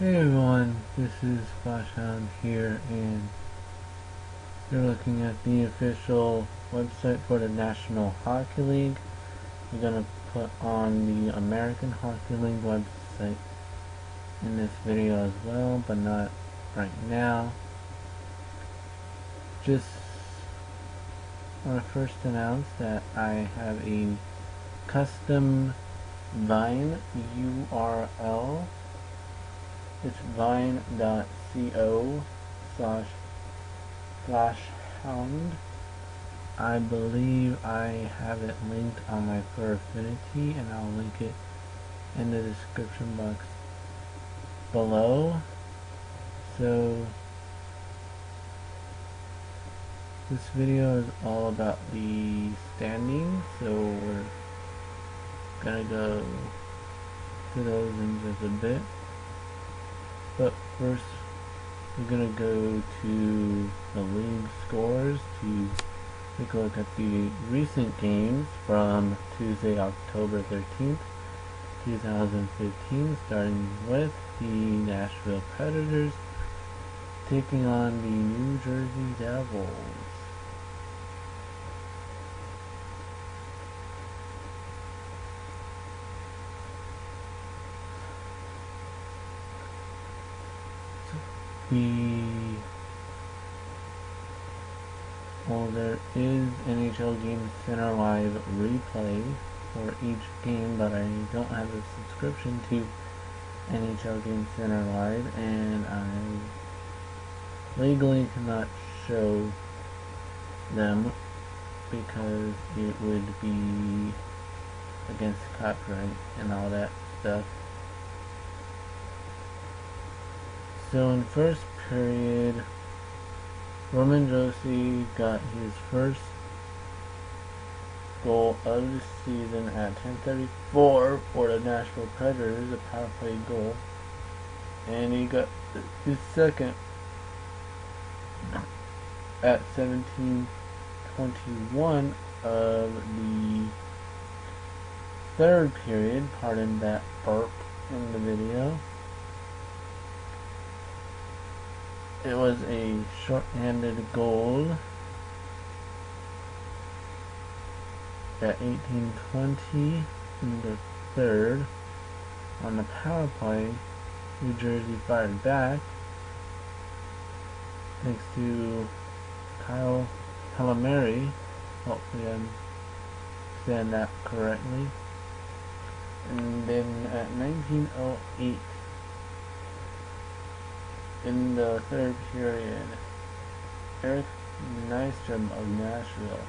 Hey everyone, this is Hound here, and you're looking at the official website for the National Hockey League. I'm gonna put on the American Hockey League website in this video as well, but not right now. Just want to first announce that I have a custom Vine URL. It's vine.co/Hound. I believe I have it linked on my Fur Affinity, and I'll link it in the description box below. So this video is all about the standings, so we're gonna go to those in just a bit. But first, we're gonna go to the league scores to take a look at the recent games from Tuesday, October 13th, 2015, starting with the Nashville Predators taking on the New Jersey Devils. There is NHL Game Center Live replay for each game, but I don't have a subscription to NHL Game Center Live, and I legally cannot show them because it would be against copyright and all that stuff. So in first period, Roman Josi got his first goal of the season at 10:34 for the Nashville Predators, a power play goal, and he got his second at 17:21 of the third period. Pardon that burp in the video. It was a short-handed goal at 18:20 in the third. On the power play, New Jersey fired back thanks to Kyle Palmieri. Hopefully I'm saying that correctly. And then at 19:08 in the third period, Eric Nystrom of Nashville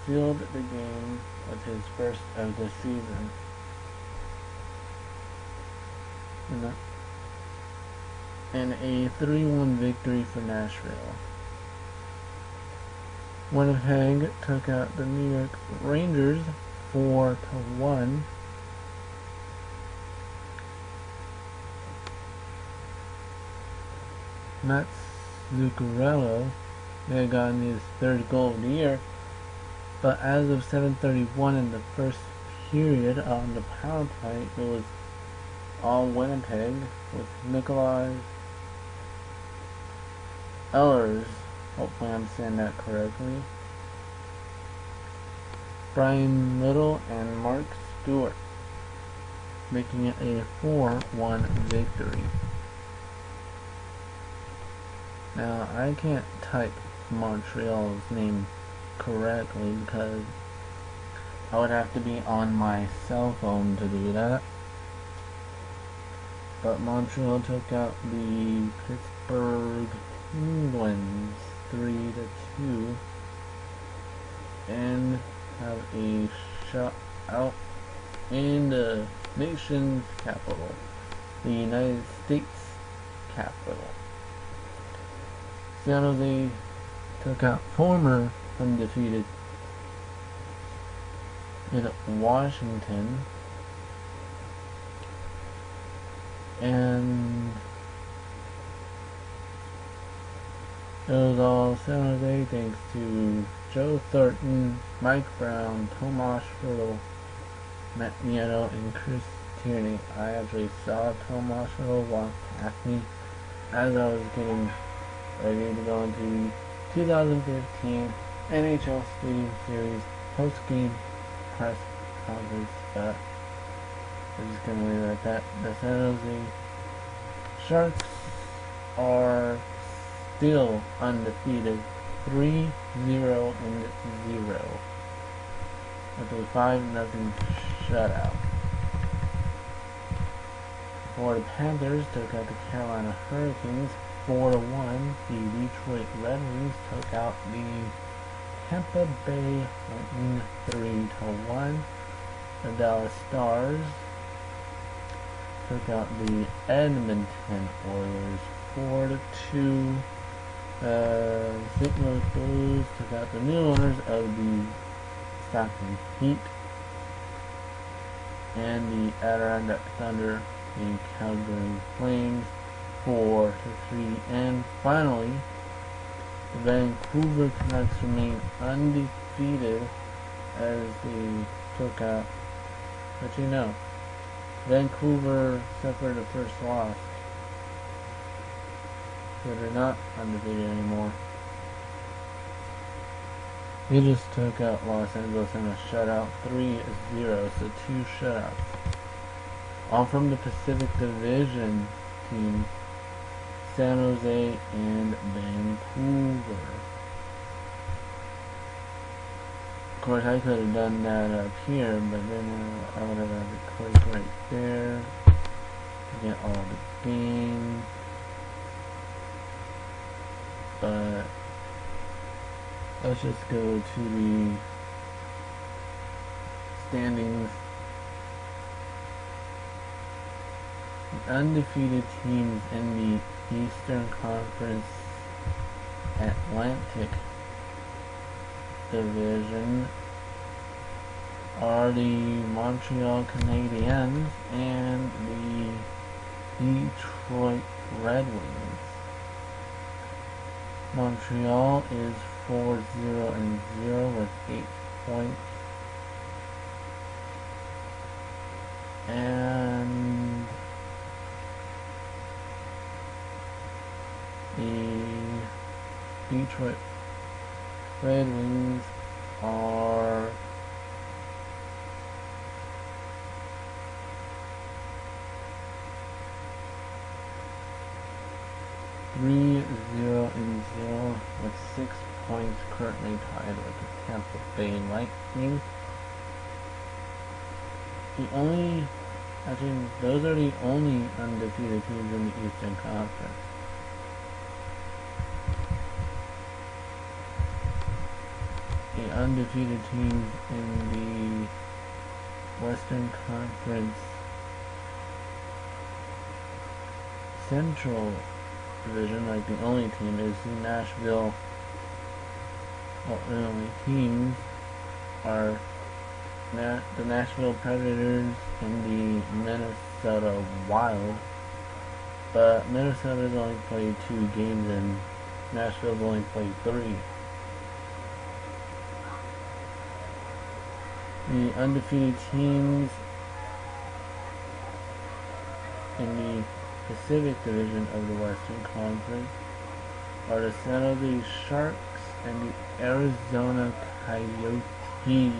sealed the game with his first of the season. And a 3-1 victory for Nashville. Winnipeg took out the New York Rangers 4-1. Matt Zuccarello had gotten his third goal of the year, but as of 7:31 in the first period on the power play, it was all Winnipeg with Nikolai Ehlers, hopefully I'm saying that correctly, Brian Little, and Mark Stewart, making it a 4-1 victory. Now, I can't type Montreal's name correctly because I would have to be on my cell phone to do that. But Montreal took out the Pittsburgh Penguins 3-2 and have a shot out in the nation's capital, the United States capital. San Jose took out former undefeated in Washington, and it was all San Jose thanks to Joe Thornton, Mike Brown, Tomas Hertl, Matt Nieto, and Chris tyranny. I actually saw Tom Marshall walk past me as I was getting ready to go into the 2015 NHL Stadium Series post-game press conference, but we're just going to leave it at that. The San Jose Sharks are still undefeated, 3-0-0, with a 5-0 shutout. The Florida Panthers took out the Carolina Hurricanes 4-1. The Detroit Red Wings took out the Tampa Bay Lightning 3-1. The Dallas Stars took out the Edmonton Oilers 4-2. St. Louis Blues took out the new owners of the Stockton Heat, and the Adirondack Thunder and Calgary Flames 4-3. And finally, the Vancouver Canucks remain undefeated as they took out, but you know, Vancouver suffered a first loss, so they're not undefeated anymore. They just took out Los Angeles in a shutout, 3-0, so 2 shutouts. All from the Pacific Division teams, San Jose and Vancouver. Of course, I could have done that up here, but then I would have had to click right there to get all the games. But let's just go to the standings. The undefeated teams in the Eastern Conference Atlantic Division are the Montreal Canadiens and the Detroit Red Wings. Montreal is 4-0-0 with 8 points, and the Detroit Red Wings are three 0-0 with 6 points, currently tied with the Tampa Bay Lightning. Those are the only undefeated teams in the Eastern Conference. The undefeated teams in the Western Conference Central Division, like the only team is the Nashville. Well, the only teams are the Nashville Predators and the Minnesota Wild. But Minnesota's only played 2 games and Nashville's only played 3. The undefeated teams in the Pacific Division of the Western Conference are the San Jose Sharks and the Arizona Coyotes.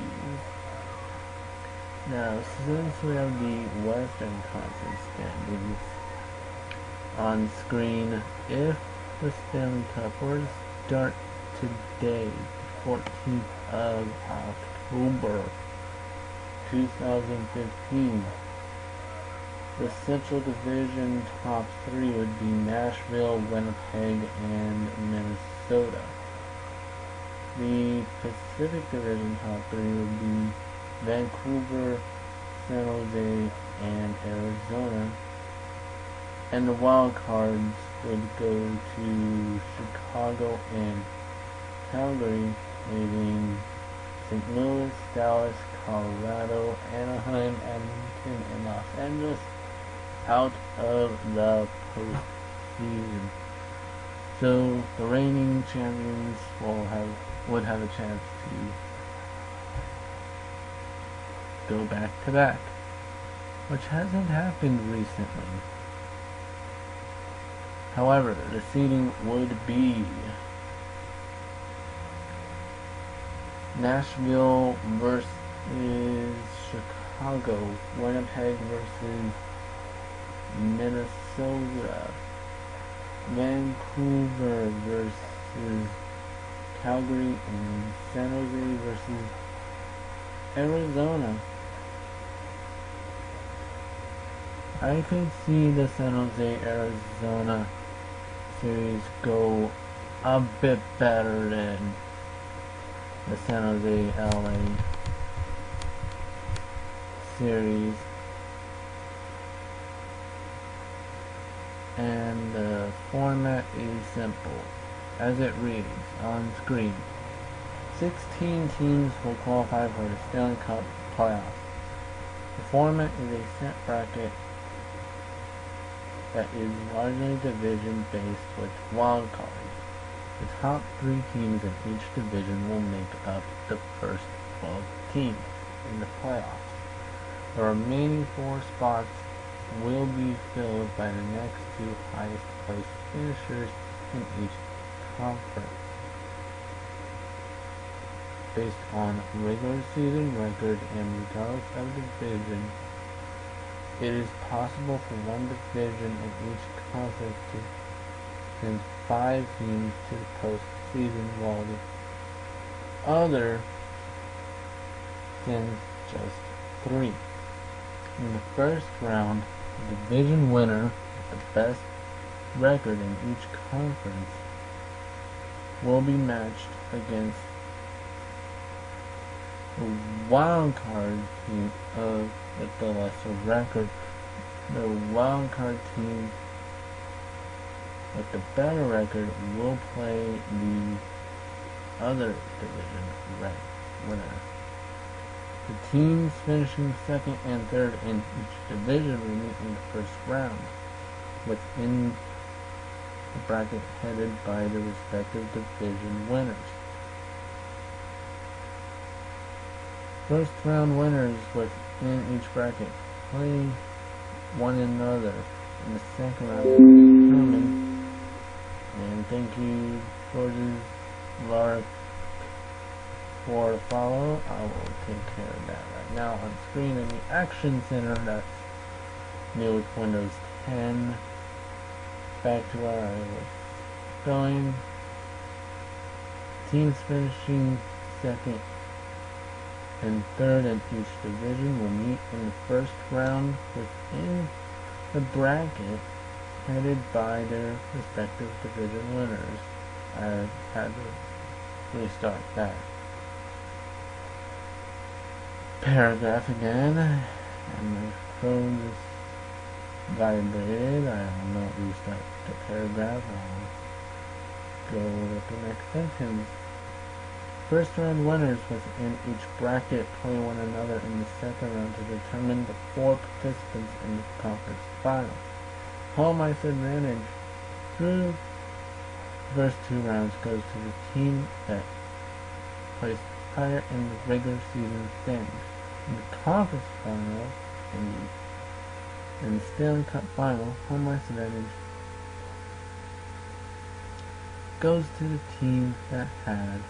Now, since we have the Western Conference standings on screen, if the Stanley Cup were to start today, the 14th of October 2015, the Central Division top 3 would be Nashville, Winnipeg, and Minnesota. The Pacific Division top 3 would be Vancouver, San Jose, and Arizona. And the wild cards would go to Chicago and Calgary, leaving St. Louis, Dallas, Colorado, Anaheim, Edmonton, and Los Angeles out of the postseason. So the reigning champions would have a chance to go back to back. which hasn't happened recently. However, the seeding would be Nashville versus Chicago, Winnipeg versus Minnesota, Vancouver versus Calgary, and San Jose versus Arizona. I could see the San Jose Arizona series go a bit better than the San Jose LA series, and the format is simple as it reads on screen. 16 teams will qualify for the Stanley Cup playoffs. The format is a set bracket that is largely division based with wild cards. The top 3 teams in each division will make up the first 12 teams in the playoffs. The remaining 4 spots will be filled by the next 2 highest placed finishers in each conference. Based on regular season record and regardless of division, it is possible for one division in each conference to send 5 teams to the postseason, while the other sends just 3. In the first round, the division winner with the best record in each conference will be matched against the wild card team with the lesser record. The wild card team with the better record will play the other division winner. The teams finishing second and third in each division will meet in the first round within the bracket headed by the respective division winners. First round winners within each bracket play one another in the second round to determine. And thank you, George's Lark, for the follow. I will take care of that right now on screen in the Action Center. That's new with Windows 10. Back to where I was going. Teams finishing second and third in each division will meet in the first round within the bracket headed by their respective division winners. I had to restart that paragraph again, and my phone just vibrated. I will not restart the paragraph. I'll go with the next sentence. First round winners within each bracket play one another in the second round to determine the 4 participants in the conference final. Home ice advantage through the first 2 rounds goes to the team that placed higher in the regular season standings. In the conference final and the Stanley Cup final, home ice advantage goes to the team that had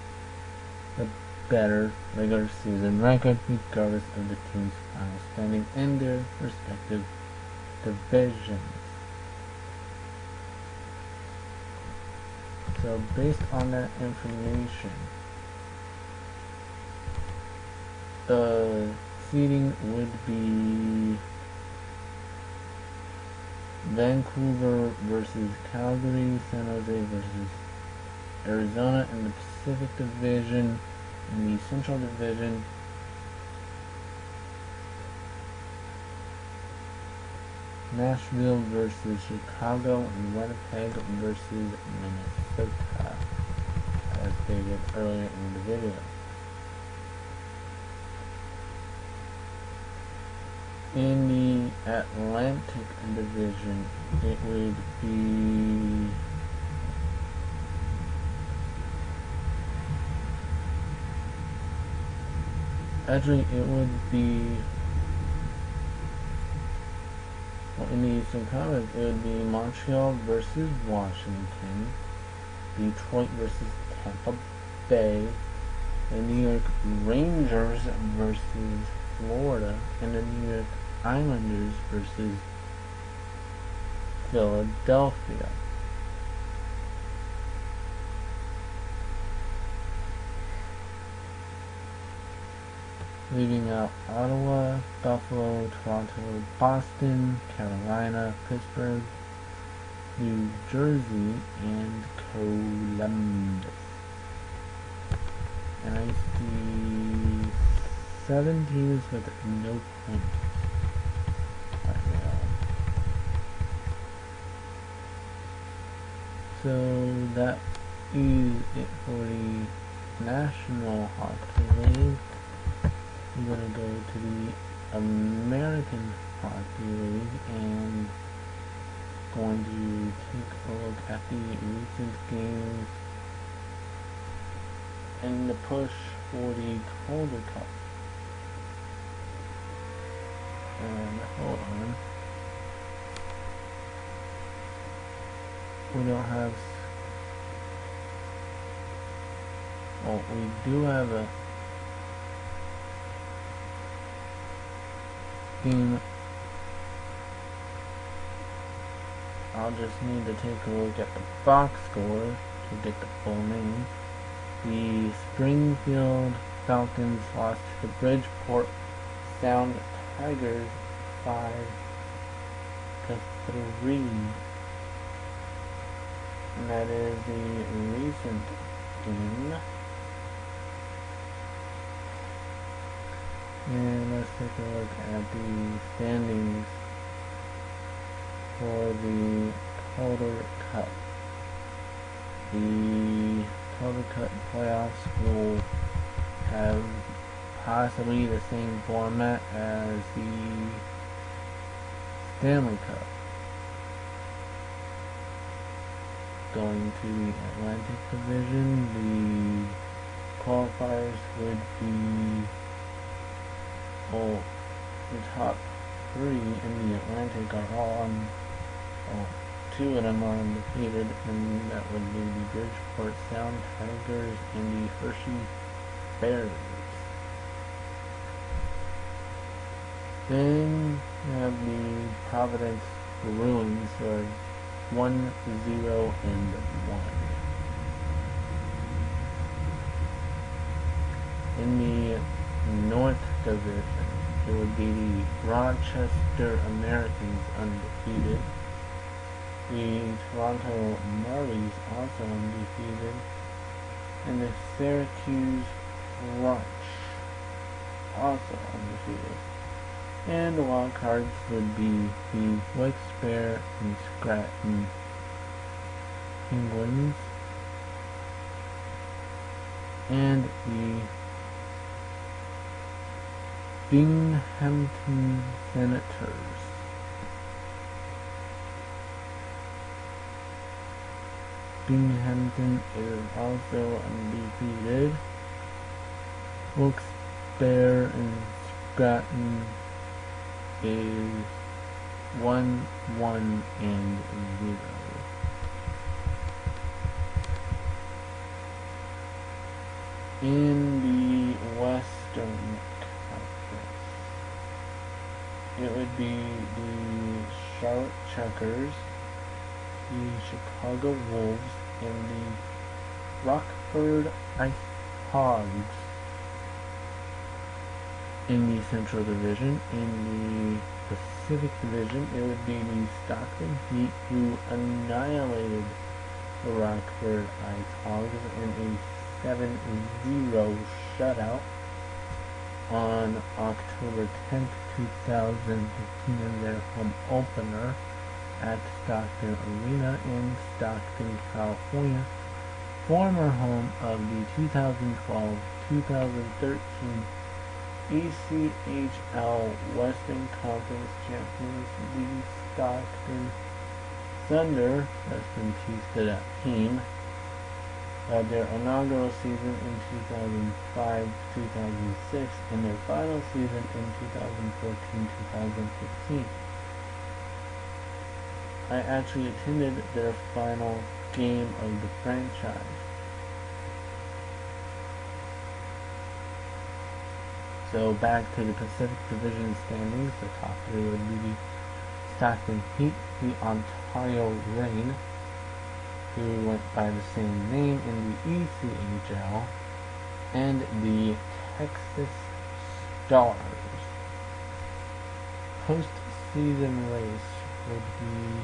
the better regular season record, regardless of the team's final standing in their respective divisions. So based on that information, the seeding would be Vancouver versus Calgary, San Jose versus Arizona in the Pacific Division. In the Central Division, Nashville versus Chicago, and Winnipeg versus Minnesota, as stated earlier in the video. In the Atlantic Division, it would be actually it would be in the Eastern Conference, it would be Montreal versus Washington, Detroit versus Tampa Bay, the New York Rangers versus Florida, and the New York Islanders versus Philadelphia. Leaving out Ottawa, Buffalo, Toronto, Boston, Carolina, Pittsburgh, New Jersey, and Columbus. And I see 7 teams with no points right now. So that is it for the National Hockey League. We're going to go to the American Hockey League and going to take a look at the recent games and the push for the Calder Cup. And hold on. We don't have... Well, we do have a game. I'll just need to take a look at the box score to get the full name. The Springfield Falcons lost to the Bridgeport Sound Tigers 5-3. And that is the recent game. And let's take a look at the standings for the Calder Cup. The Calder Cup playoffs will have possibly the same format as the Stanley Cup. Going to the Atlantic Division, the qualifiers would be the top 3 in the Atlantic are all on, 2 of them are undefeated, and that would be the Bridgeport Sound Tigers and the Hershey Bears. Then you have the Providence Bruins, who are 1-0-1. In the North Division, it would be the Rochester Americans undefeated, the Toronto Marlies also undefeated, and the Syracuse Rush also undefeated. And the wild cards would be the Wilkes-Barre and Scranton Penguins and the Binghamton Senators. Binghamton is also undefeated. Wilkes-Barre and Scranton is 1-1-0. In the Western Conference, it would be the Charlotte Checkers, the Chicago Wolves, and the Rockford Ice Hogs. In the Central Division. In the Pacific Division, it would be the Stockton Heat, who annihilated the Rockford Ice Hogs in a 7-0 shutout on October 10th, 2015 in their home opener at Stockton Arena in Stockton, California, former home of the 2012-2013 ECHL Western Conference champions, the Stockton Thunder. Rest in peace to that team. Had their inaugural season in 2005-2006 and their final season in 2014-2015. I actually attended their final game of the franchise. So back to the Pacific Division standings, the top three would be the Stockton Heat, the Ontario Reign, who went by the same name in the ECHL, and the Texas Stars. Postseason race would be,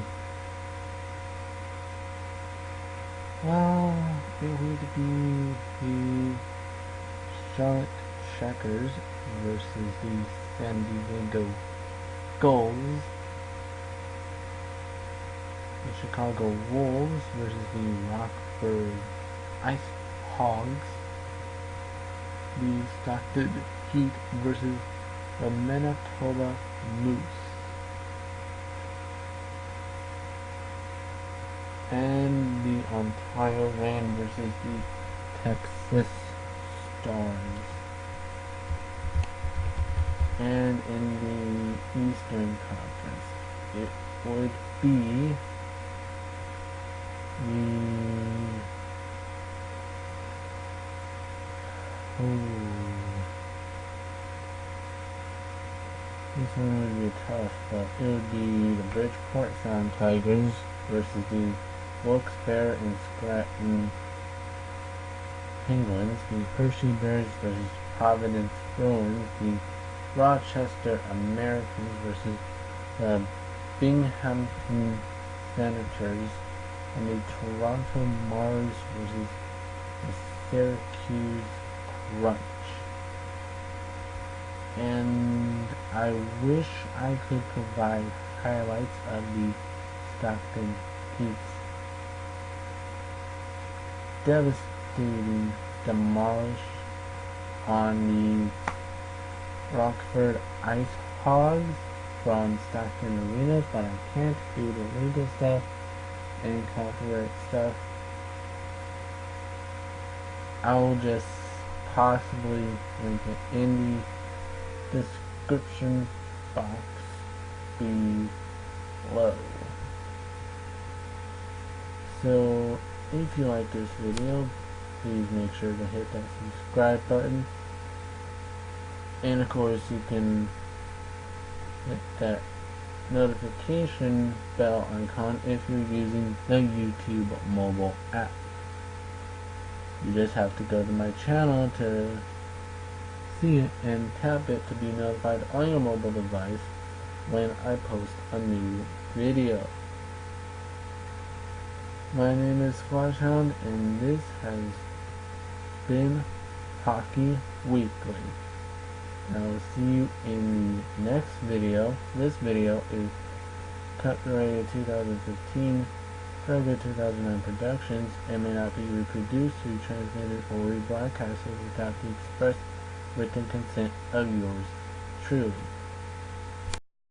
well, it would be the Charlotte Checkers versus the San Diego Gulls, the Chicago Wolves versus the Rockford Ice Hogs, the Stockton Heat versus the Manitoba Moose, and the Ontario Reign versus the Texas Stars. And in the Eastern Conference, it would be this one would be tough, but it would be the Bridgeport Sound Tigers versus the Wilkes-Barre and Scranton Penguins, the Hershey Bears versus Providence Bruins, the Rochester Americans versus the Binghamton Senators, and the Toronto Mars versus the Syracuse Crunch. And I wish I could provide highlights of the Stockton Heat's devastating demolish on the Rockford Ice Hogs from Stockton Arenas, but I can't do the legal stuff and copyright stuff. I'll just possibly link it in the description box below. So if you like this video, please make sure to hit that subscribe button, and of course you can hit that notification bell icon if you're using the YouTube mobile app. You just have to go to my channel to see it and tap it to be notified on your mobile device when I post a new video. My name is Hound, and this has been Hockey Weekly. I will see you in the next video. This video is copyrighted 2015, February 2009 Productions, and may not be reproduced, retransmitted, or rebroadcasted without the express written consent of yours truly.